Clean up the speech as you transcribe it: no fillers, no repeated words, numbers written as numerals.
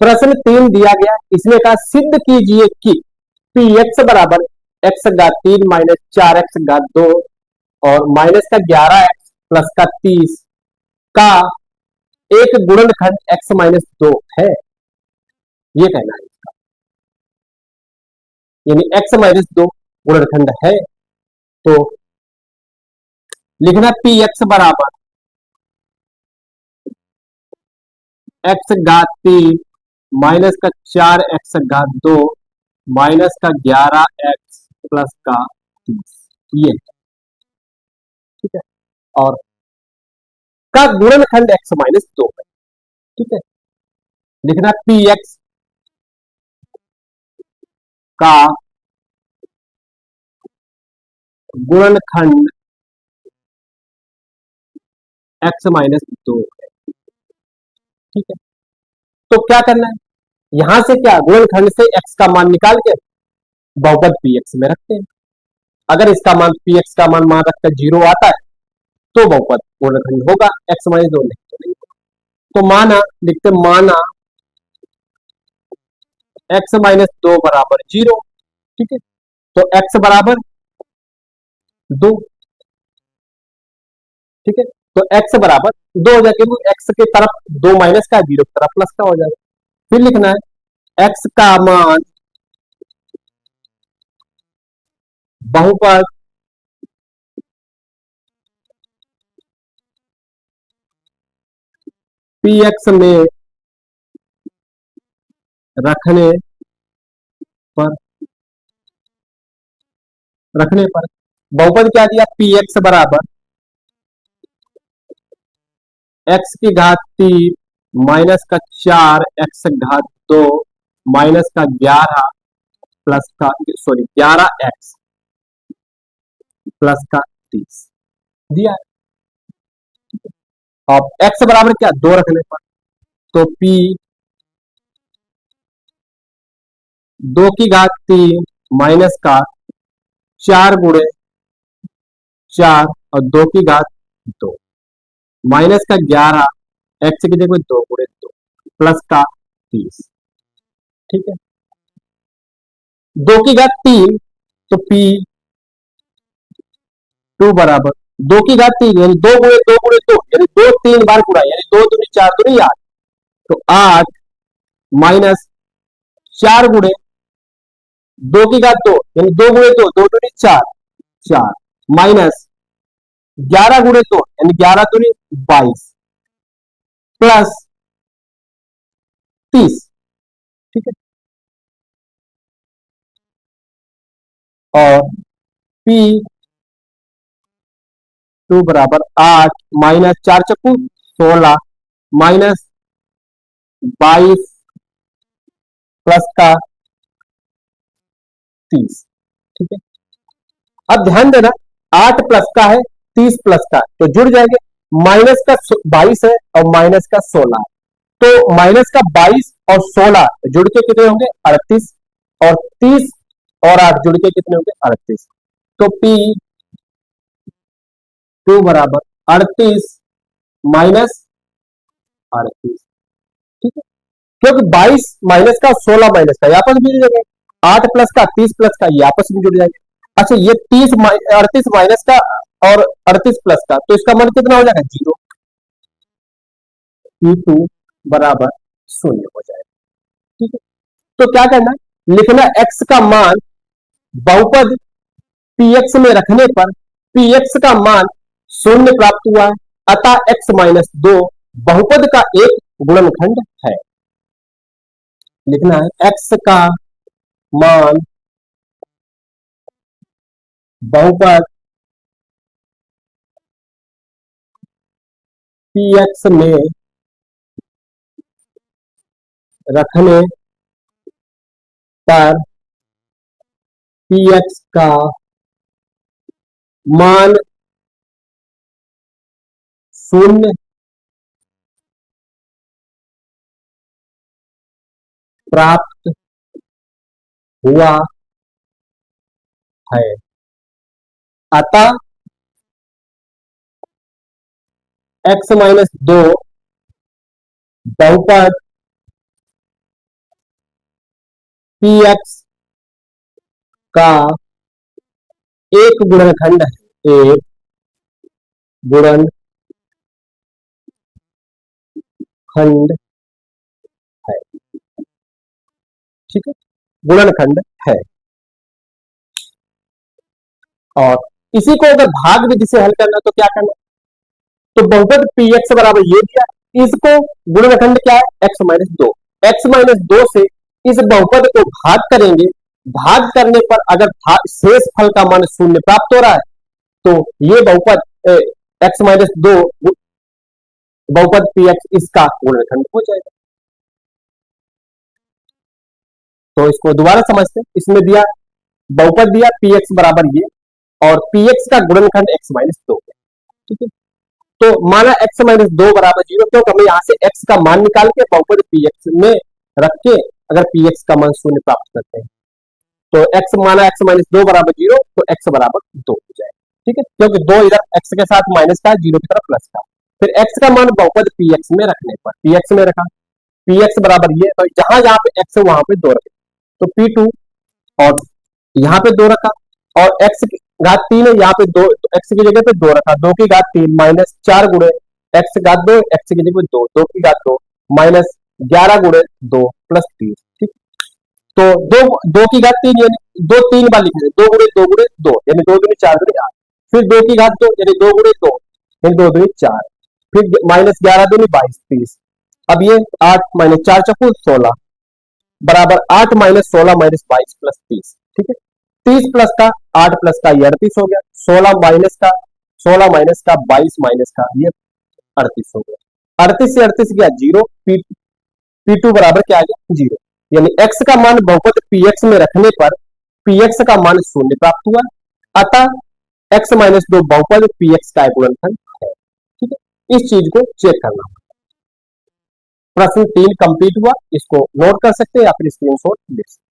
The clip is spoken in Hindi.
प्रश्न 3 दिया गया, इसमें कहा सिद्ध कीजिए कि पी एक्स बराबर एक्स घात 3 माइनस 4 एक्स घात 2 और माइनस का 11 एक्स प्लस का 30 का एक गुणनखंड एक्स माइनस 2 है। ये कहना है इसका, यानी एक्स माइनस 2 गुणनखंड है। तो लिखना पी एक्स बराबर एक्स घात 3 माइनस का 4 एक्स घात 2 माइनस का 11 एक्स प्लस का 30, ये ठीक है। और का गुणनखंड एक्स माइनस 2 है, ठीक है। लिखना पी एक्स का गुणनखंड एक्स माइनस 2 है, ठीक है। तो क्या करना है, यहां से क्या गुणनखंड से एक्स का मान निकाल के बहुपद पी एक्स में रखते हैं। अगर इसका मान पी एक्स का मान रखकर 0 आता है तो बहुपद गुणनखंड होगा, एक्स माइनस 2 नहीं तो नहीं। तो माना, लिखते माना एक्स माइनस 2 बराबर 0, ठीक है। तो एक्स बराबर 2, ठीक है। तो एक्स बराबर 2 हो जाएगा, एक्स की तरफ 2 माइनस का, 0 की तरफ प्लस का हो जाएगा। फिर लिखना है एक्स का मान बहुपद पी एक्स में रखने पर बहुपद क्या दिया, पी एक्स बराबर एक्स की घात 3 माइनस का 4 एक्स घात 2 माइनस का 11 प्लस का, सॉरी 11 एक्स प्लस का 30 दिया। अब एक्स बराबर क्या, 2 रखने पर, तो पी 2 की घात 3 माइनस का 4 गुणे 4 और 2 की घात 2 माइनस का 11 एक्स की जगह 2 गुणे 2 प्लस का 30, ठीक है। 2 की घात 3, तो पी 2 बराबर 2 की घात 3 यानी 2 गुणे 2 गुणे 2 यानी 2 3 बार गुणा, यानी 2 दूनी 4 दूनी 8, तो 8 माइनस 4 गुणे 2 की घात 2 यानी 2 गुणे 2 2 दूनी 4 4 माइनस 11 गुणे 2 यानी 11 दूनी 22 प्लस 30, ठीक है। और पी 2 बराबर 8 माइनस 4 चक्कू 16 माइनस 22 प्लस का 30, ठीक है। अब ध्यान देना 8 प्लस का है, 30 प्लस का, तो जुड़ जाएंगे। माइनस का 22 है और माइनस का 16 है, तो माइनस का 22 और 16 जुड़ के कितने होंगे, 38, और 30 और 8 जुड़ के कितने होंगे, 38। तो पी 2 बराबर 38 माइनस 38, ठीक है। क्योंकि 22 माइनस का 16 माइनस का, ये आपस में जुड़ जाएंगे। 8 प्लस का 30 प्लस का, ये आपस में जुड़ जाएंगे। अच्छा, ये 38 माइनस का और 38 प्लस का, तो इसका मान कितना हो जाएगा, 0। P2 बराबर 0 हो जाएगा, ठीक है। तो क्या करना है, लिखना x का मान बहुपद px में रखने पर px का मान 0 प्राप्त हुआ है, अतः x माइनस 2 बहुपद का एक गुणनखंड है। लिखना है x का मान बहुपद px में रखने पर px का मान 0 प्राप्त हुआ है, अतः x माइनस 2 बहुपद पी एक्स का एक गुणनखंड है, एक गुणनखंड है, ठीक है, गुणनखंड है। और इसी को अगर भाग विधि से हल करना तो क्या करना, तो बहुपद पी एक्स बराबर ये दिया, इसको गुणनखंड क्या है एक्स माइनस दो, एक्स माइनस दो से इस बहुपद को भाग करेंगे, भाग करने पर अगर शेष फल का मान शून्य प्राप्त हो रहा है तो ये बहुपद एक्स माइनस दो बहुपद पी एक्स इसका गुणनखंड हो जाएगा। तो इसको दोबारा समझते हैं, इसमें दिया बहुपद दिया पी एक्स बराबर ये, और पी एक्स का गुणनखंड एक्स माइनस दो, ठीक है। तो माना एक्स माइनस दो बराबर जीरो, तो हमें यहां से एक्स का मान निकाल के बहुपद पी एक्स में रख के अगर पी एक्स का मान शून्य प्राप्त करते हैं तो एक्स माना एक्स माइनस दो बराबर जीरो, तो एक्स बराबर दो हो जाएगा, ठीक है, क्योंकि दो इधर एक्स के साथ माइनस का, जीरो की तरफ प्लस का। फिर एक्स का मान बहुपद पी एक्स में रखने पर, पी एक्स में रखा, पी एक्स बराबर ये, और जहां जहां पे एक्स है वहां पे दो रखे, तो पी टू, और यहाँ पे दो रखा, और एक्स की घात तीन है, यहाँ पे दो, तो एक्स की जगह पे दो रखा, दो की घात तीन माइनस चार गुणे एक्स घात दो, एक्स की जगह पे दो, दो की घात दो माइनस 11 गुणे दो प्लस तीन, ठीक। तो दो, दो की घात तीन यानी दो तीन बार लिखेंगे, दो गुणे दो यानी दो दूनी चार दूनी आठ, फिर दो की घात दो यानी दो गुणे दो यानी दो दूनी चार, फिर माइनस 11 दूनी 22 30, अब ये 8 माइनस चार चक्कू 16 बराबर 8 माइनस 16 माइनस 22 प्लस 30, ठीक है। 30 प्लस का 8 प्लस का ये 38 हो गया, 16 माइनस का 22 माइनस का ये 38 हो गया, 38 से 38 गया जीरो, पी टू बराबर क्या आ गया जीरो, यानी एक्स का मान बहुपद पी एक्स में रखने पर पी एक्स का मान शून्य प्राप्त हुआ, अतः एक्स माइनस दो बहुपद पी एक्स का गुणनखंड है, ठीक है। इस चीज को चेक करना, प्रश्न 3 कंप्लीट हुआ, इसको नोट कर सकते हैं या फिर स्क्रीनशॉट ले सकते हैं।